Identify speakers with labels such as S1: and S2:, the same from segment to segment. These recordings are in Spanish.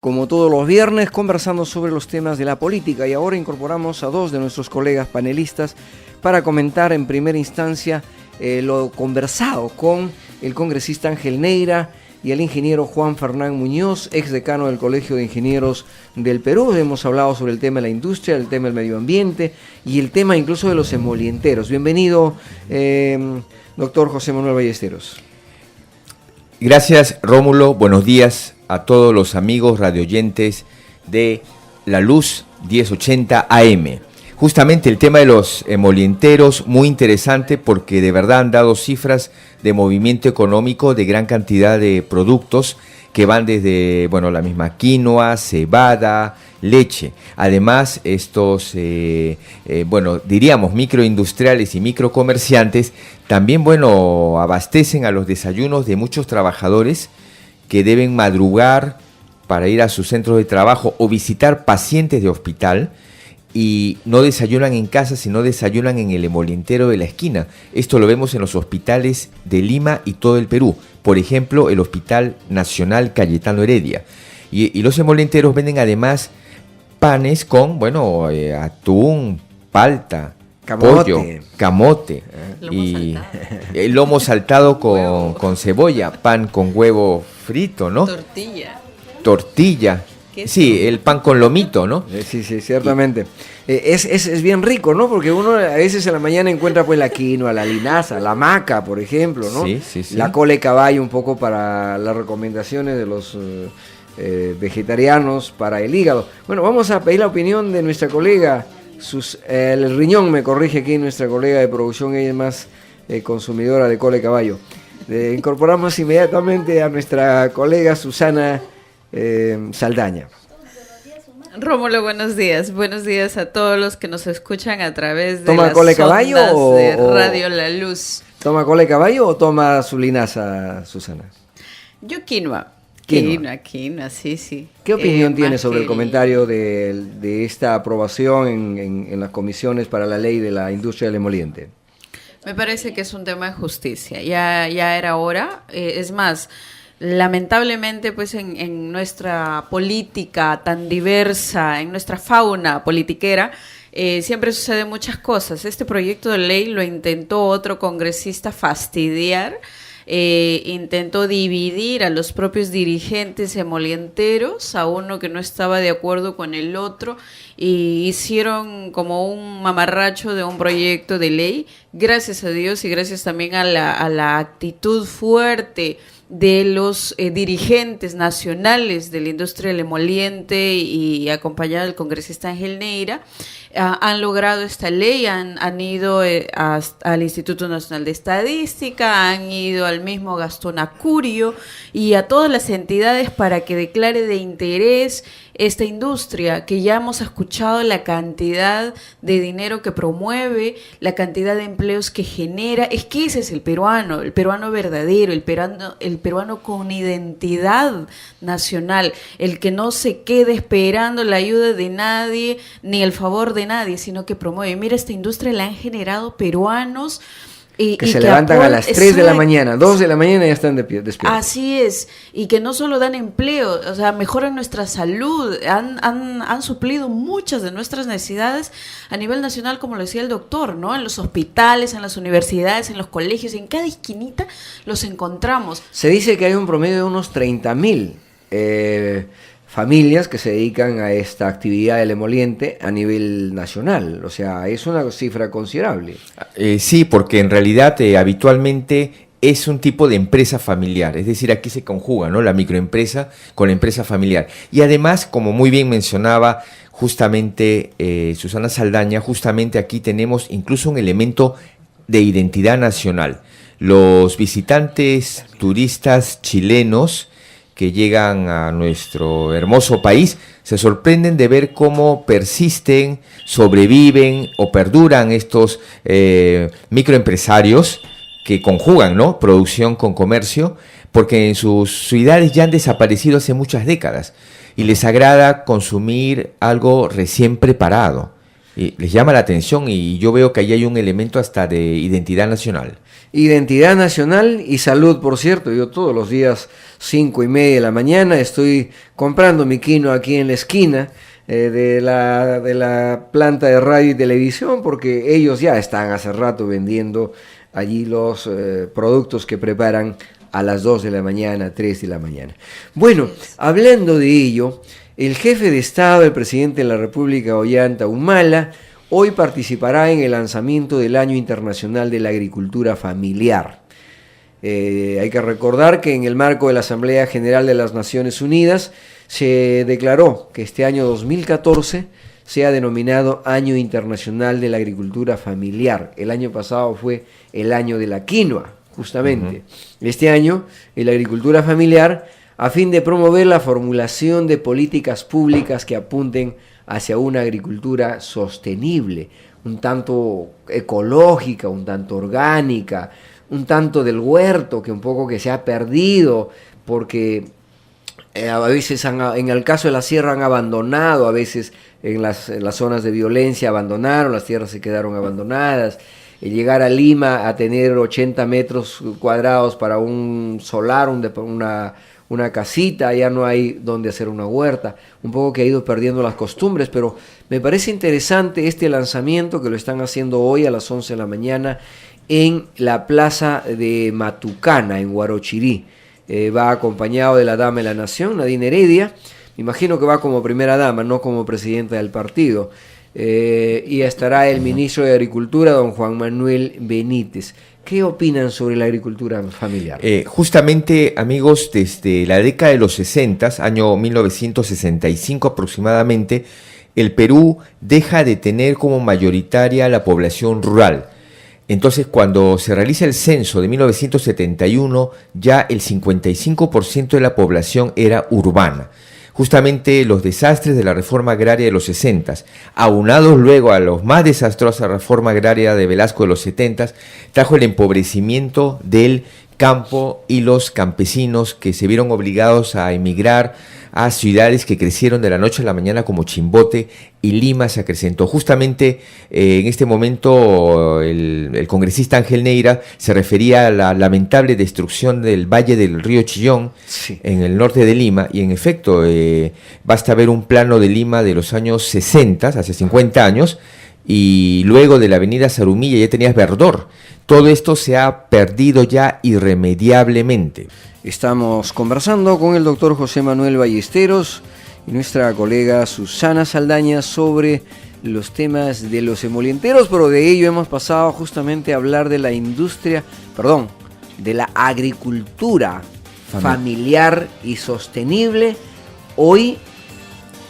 S1: Como todos los viernes, conversando sobre los temas de la política, y ahora incorporamos a dos de nuestros colegas panelistas para comentar en primera instancia lo conversado con el congresista Ángel Neira y el ingeniero Juan Fernán Muñoz, ex decano del Colegio de Ingenieros del Perú. Hemos hablado sobre el tema de la industria, el tema del medio ambiente y el tema incluso de los emolienteros. Bienvenido, doctor José Manuel Ballesteros.
S2: Gracias, Rómulo. Buenos días a todos los amigos radioyentes de La Luz 1080 AM. Justamente el tema de los emolienteros, muy interesante porque de verdad han dado cifras de movimiento económico de gran cantidad de productos que van desde, la misma quinoa, cebada, leche. Además, estos, diríamos, microindustriales y microcomerciantes también, abastecen a los desayunos de muchos trabajadores que deben madrugar para ir a sus centros de trabajo o visitar pacientes de hospital y no desayunan en casa, sino desayunan en el emolientero de la esquina. Esto lo vemos en los hospitales de Lima y todo el Perú. Por ejemplo, el Hospital Nacional Cayetano Heredia. Y los emolienteros venden además panes con, atún, palta, pollo, camote y el lomo saltado con cebolla, pan con huevo frito, ¿no? Tortilla. Sí, el pan con lomito, ¿no?
S1: Sí, ciertamente. Es bien rico, ¿no? Porque uno a veces en la mañana encuentra pues la quinoa, la linaza, la maca, por ejemplo, ¿no?
S2: Sí.
S1: La cola de caballo un poco para las recomendaciones de los vegetarianos para el hígado. Bueno, vamos a pedir la opinión de nuestra colega, el riñón me corrige aquí, nuestra colega de producción, ella es más consumidora de cola de caballo. Incorporamos inmediatamente a nuestra colega Susana Saldaña.
S3: Rómulo, buenos días. Buenos días a todos los que nos escuchan a través de
S1: ¿Toma
S3: las
S1: cola de caballo
S3: ondas de Radio La Luz.
S1: ¿Toma cola de caballo o toma su linaza, Susana?
S3: Yo quinoa, sí.
S1: ¿Qué opinión tiene sobre el comentario de esta aprobación en las comisiones para la ley de la industria del emoliente?
S3: Me parece que es un tema de justicia. Ya era hora. Es más, lamentablemente, pues en nuestra política tan diversa, en nuestra fauna politiquera, siempre suceden muchas cosas. Este proyecto de ley lo intentó otro congresista fastidiar, intentó dividir a los propios dirigentes emolienteros, a uno que no estaba de acuerdo con el otro, y hicieron como un mamarracho de un proyecto de ley. Gracias a Dios y gracias también a la actitud fuerte de los dirigentes nacionales de la industria del emoliente y acompañado del congresista Ángel Neira, han logrado esta ley, han ido al Instituto Nacional de Estadística, han ido al mismo Gastón Acurio y a todas las entidades para que declare de interés esta industria, que ya hemos escuchado la cantidad de dinero que promueve, la cantidad de empleos que genera. Es que ese es el peruano verdadero, el peruano con identidad nacional, el que no se quede esperando la ayuda de nadie, ni el favor de nadie, sino que promueve. Mira, esta industria la han generado peruanos
S1: que se levantan a las 3 de la mañana, 2 de la mañana y ya están despiertos.
S3: Así es, y que no solo dan empleo, o sea, mejoran nuestra salud, han suplido muchas de nuestras necesidades a nivel nacional, como lo decía el doctor, ¿no? En los hospitales, en las universidades, en los colegios, en cada esquinita los encontramos.
S1: Se dice que hay un promedio de unos 30,000 familias que se dedican a esta actividad del emoliente a nivel nacional, o sea, es una cifra considerable.
S2: Sí, porque en realidad habitualmente es un tipo de empresa familiar, es decir, aquí se conjuga, ¿no?, la microempresa con la empresa familiar. Y además, como muy bien mencionaba justamente Susana Saldaña, justamente aquí tenemos incluso un elemento de identidad nacional. Los visitantes turistas chilenos que llegan a nuestro hermoso país, se sorprenden de ver cómo persisten, sobreviven o perduran estos microempresarios que conjugan, ¿no?, producción con comercio, porque en sus ciudades ya han desaparecido hace muchas décadas y les agrada consumir algo recién preparado. Y les llama la atención y yo veo que ahí hay un elemento hasta de identidad nacional.
S1: identidad nacional y salud, por cierto. Yo todos los días 5:30 de la mañana estoy comprando mi quinoa aquí en la esquina de la planta de radio y televisión, porque ellos ya están hace rato vendiendo allí los productos que preparan a las 2 de la mañana, 3 de la mañana. Bueno, hablando de ello, el jefe de Estado, el presidente de la República, Ollanta Humala, hoy participará en el lanzamiento del Año Internacional de la Agricultura Familiar. Hay que recordar que en el marco de la Asamblea General de las Naciones Unidas se declaró que este año 2014 sea denominado Año Internacional de la Agricultura Familiar. El año pasado fue el año de la quinoa, justamente. Este año, en la agricultura familiar, a fin de promover la formulación de políticas públicas que apunten hacia una agricultura sostenible, un tanto ecológica, un tanto orgánica, un tanto del huerto, que un poco que se ha perdido, porque a veces en el caso de la sierra han abandonado, a veces en las zonas de violencia abandonaron, las tierras se quedaron abandonadas. Llegar a Lima a tener 80 metros cuadrados para un solar, una casita, ya no hay donde hacer una huerta, un poco que ha ido perdiendo las costumbres, pero me parece interesante este lanzamiento que lo están haciendo hoy a las 11 de la mañana en la plaza de Matucana, en Huarochirí. Va acompañado de la dama de la Nación, Nadine Heredia. Me imagino que va como primera dama, no como presidenta del partido. Y estará el ministro de Agricultura, don Juan Manuel Benítez. ¿Qué opinan sobre la agricultura familiar?
S2: Justamente, amigos, desde la década de los 60, año 1965 aproximadamente, el Perú deja de tener como mayoritaria la población rural. Entonces, cuando se realiza el censo de 1971, ya el 55% de la población era urbana. Justamente los desastres de la reforma agraria de los 60, aunados luego a los más desastrosa reforma agraria de Velasco de los 70, trajo el empobrecimiento del campo y los campesinos que se vieron obligados a emigrar a ciudades que crecieron de la noche a la mañana como Chimbote, y Lima se acrecentó. Justamente en este momento el congresista Ángel Neira se refería a la lamentable destrucción del valle del río Chillón, sí, en el norte de Lima, y en efecto basta ver un plano de Lima de los años 60, hace 50 años, y luego de la avenida Zarumilla ya tenías verdor. Todo esto se ha perdido ya irremediablemente.
S1: Estamos conversando con el doctor José Manuel Ballesteros y nuestra colega Susana Saldaña sobre los temas de los emolienteros, pero de ello hemos pasado justamente a hablar de la de la agricultura familiar y sostenible, hoy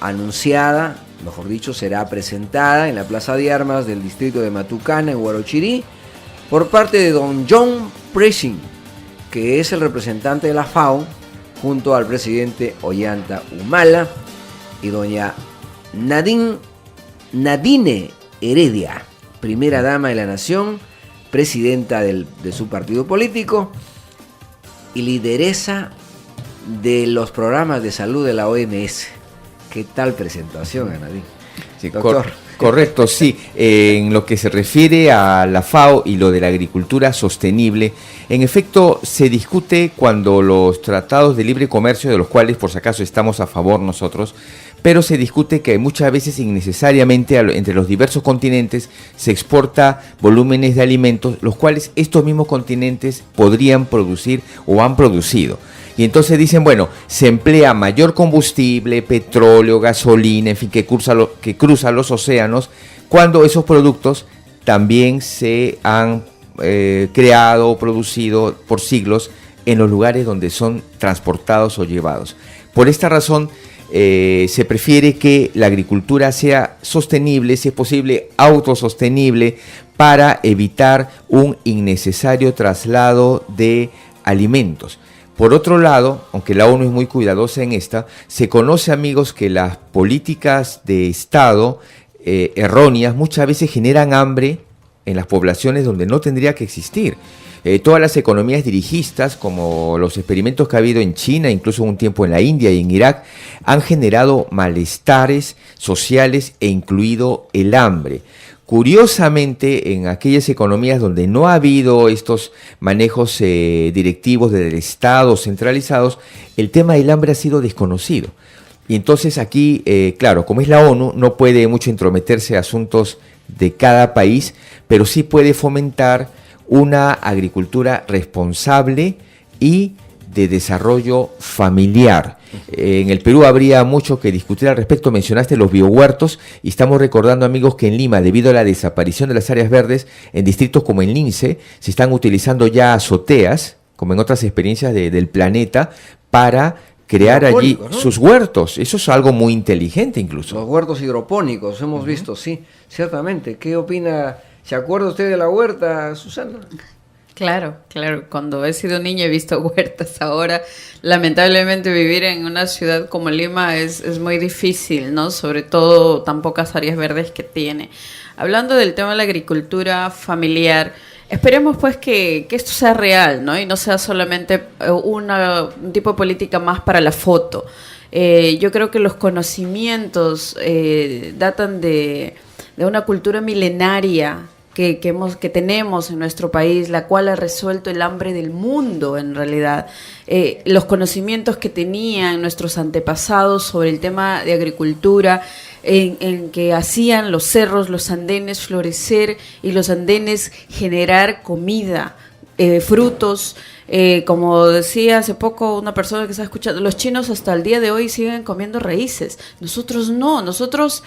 S1: anunciada, mejor dicho, será presentada en la Plaza de Armas del distrito de Matucana, en Huarochirí, por parte de don John Pressing, que es el representante de la FAO, junto al presidente Ollanta Humala y doña Nadine Heredia, primera dama de la Nación, presidenta de su partido político y lideresa de los programas de salud de la OMS. ¿Qué tal presentación, Nadine?
S2: Sí, doctor. Correcto, sí. En lo que se refiere a la FAO y lo de la agricultura sostenible, en efecto se discute cuando los tratados de libre comercio, de los cuales por si acaso estamos a favor nosotros, pero se discute que muchas veces innecesariamente entre los diversos continentes se exporta volúmenes de alimentos, los cuales estos mismos continentes podrían producir o han producido. Y entonces dicen, bueno, se emplea mayor combustible, petróleo, gasolina, en fin, que cruza los océanos, cuando esos productos también se han creado o producido por siglos en los lugares donde son transportados o llevados. Por esta razón, se prefiere que la agricultura sea sostenible, si es posible autosostenible, para evitar un innecesario traslado de alimentos. Por otro lado, aunque la ONU es muy cuidadosa en esta, se conoce, amigos, que las políticas de Estado erróneas muchas veces generan hambre en las poblaciones donde no tendría que existir. Todas las economías dirigistas, como los experimentos que ha habido en China, incluso un tiempo en la India y en Irak, han generado malestares sociales e incluido el hambre. Curiosamente, en aquellas economías donde no ha habido estos manejos directivos del Estado centralizados, el tema del hambre ha sido desconocido. Y entonces aquí, claro, como es la ONU, no puede mucho intrometerse a asuntos de cada país, pero sí puede fomentar una agricultura responsable y de desarrollo familiar. En el Perú habría mucho que discutir al respecto. Mencionaste los biohuertos y estamos recordando, amigos, que en Lima, debido a la desaparición de las áreas verdes, en distritos como el Lince, se están utilizando ya azoteas, como en otras experiencias del planeta, para crear allí, ¿no?, sus huertos. Eso es algo muy inteligente incluso.
S1: Los huertos hidropónicos, hemos visto, sí, ciertamente. ¿Qué opina? ¿Se acuerda usted de la huerta, Susana?
S3: Claro, claro. Cuando he sido niña he visto huertas. Ahora, lamentablemente, vivir en una ciudad como Lima es muy difícil, ¿no? Sobre todo tan pocas áreas verdes que tiene. Hablando del tema de la agricultura familiar, esperemos pues que esto sea real, ¿no? Y no sea solamente un tipo de política más para la foto. Yo creo que los conocimientos datan de una cultura milenaria que tenemos en nuestro país, la cual ha resuelto el hambre del mundo en realidad. Los conocimientos que tenían nuestros antepasados sobre el tema de agricultura, en que hacían los cerros, los andenes florecer y los andenes generar comida, frutos. Como decía hace poco una persona que estaba escuchando, los chinos hasta el día de hoy siguen comiendo raíces. Nosotros no, nosotros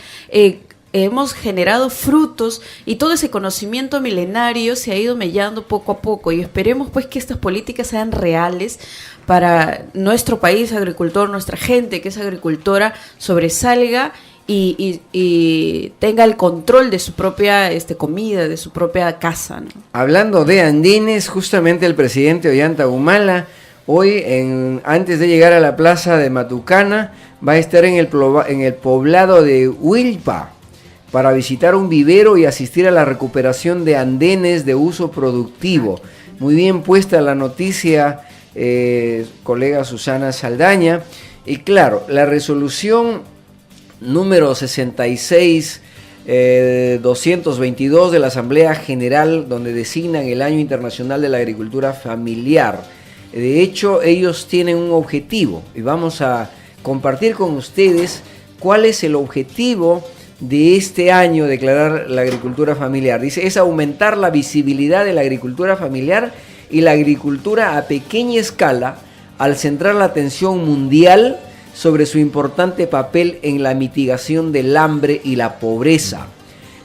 S3: hemos generado frutos y todo ese conocimiento milenario se ha ido mellando poco a poco, y esperemos pues que estas políticas sean reales para nuestro país agricultor, nuestra gente que es agricultora sobresalga y tenga el control de su propia comida, de su propia casa, ¿no? Hablando de andenes, justamente el presidente Ollanta Humala hoy, antes de llegar a la plaza de Matucana, va a estar en el poblado de Huilpa para visitar un vivero y asistir a la recuperación de andenes de uso productivo. Muy bien puesta la noticia, colega Susana Saldaña. Y claro, la resolución número 66-222 de la Asamblea General, donde designan el Año Internacional de la Agricultura Familiar. De hecho, ellos tienen un objetivo y vamos a compartir con ustedes cuál es el objetivo de este año, declarar la agricultura familiar. Dice, es aumentar la visibilidad de la agricultura familiar y la agricultura a pequeña escala al centrar la atención mundial sobre su importante papel en la mitigación del hambre y la pobreza,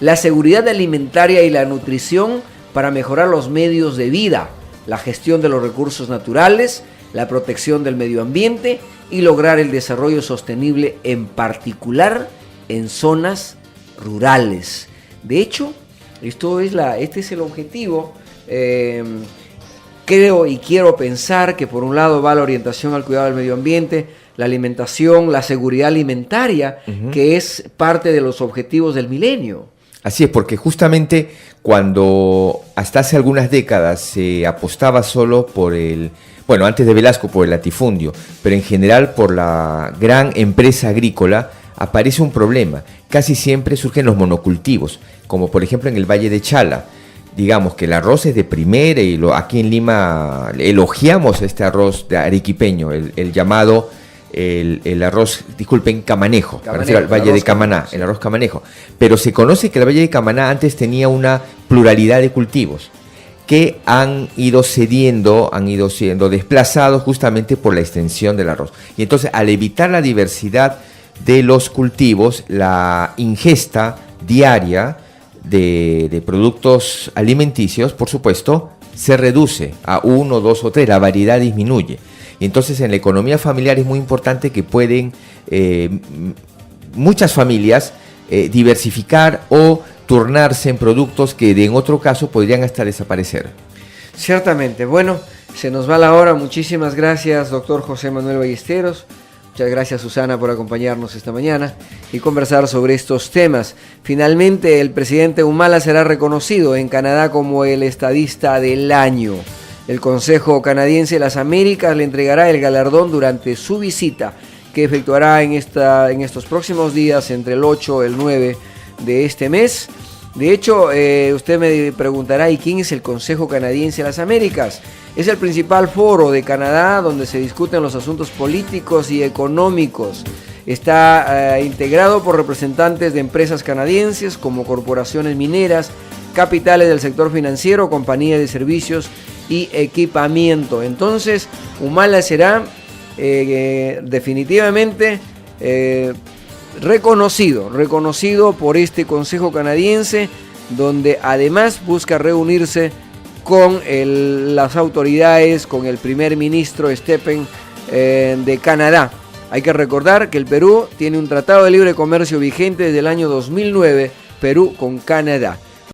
S3: la seguridad alimentaria y la nutrición para mejorar los medios de vida, la gestión de los recursos naturales, la protección del medio ambiente y lograr el desarrollo sostenible, en particular en zonas rurales. De hecho, este es el objetivo. Creo y quiero pensar que por un lado va la orientación al cuidado del medio ambiente, la alimentación, la seguridad alimentaria, que es parte de los objetivos del milenio.
S2: Así es, porque justamente cuando hasta hace algunas décadas se apostaba solo por antes de Velasco por el latifundio, pero en general por la gran empresa agrícola, aparece un problema. Casi siempre surgen los monocultivos, como por ejemplo en el Valle de Chala. Digamos que el arroz es de primera y aquí en Lima elogiamos este arroz de arequipeño, el llamado, el arroz, disculpen, Camanejo, me refiero al Valle de Camaná, el arroz Camanejo. Pero se conoce que el Valle de Camaná antes tenía una pluralidad de cultivos que han ido siendo desplazados justamente por la extensión del arroz. Y entonces, al evitar la diversidad de los cultivos, la ingesta diaria de productos alimenticios, por supuesto, se reduce a 1, 2 o 3, la variedad disminuye. Y entonces en la economía familiar es muy importante que pueden muchas familias diversificar o turnarse en productos que en otro caso podrían hasta desaparecer.
S1: Ciertamente. Bueno, se nos va la hora. Muchísimas gracias, doctor José Manuel Ballesteros. Muchas gracias, Susana, por acompañarnos esta mañana y conversar sobre estos temas. Finalmente, el presidente Humala será reconocido en Canadá como el estadista del año. El Consejo Canadiense de las Américas le entregará el galardón durante su visita, que efectuará en estos próximos días, entre el 8 y el 9 de este mes. De hecho, usted me preguntará, ¿y quién es el Consejo Canadiense de las Américas? Es el principal foro de Canadá donde se discuten los asuntos políticos y económicos. Está integrado por representantes de empresas canadienses como corporaciones mineras, capitales del sector financiero, compañías de servicios y equipamiento. Entonces, Humala será definitivamente reconocido por este Consejo Canadiense, donde además busca reunirse con las autoridades, con el primer ministro Stephen de Canadá. Hay que recordar que el Perú tiene un tratado de libre comercio vigente desde el año 2009, Perú con Canadá.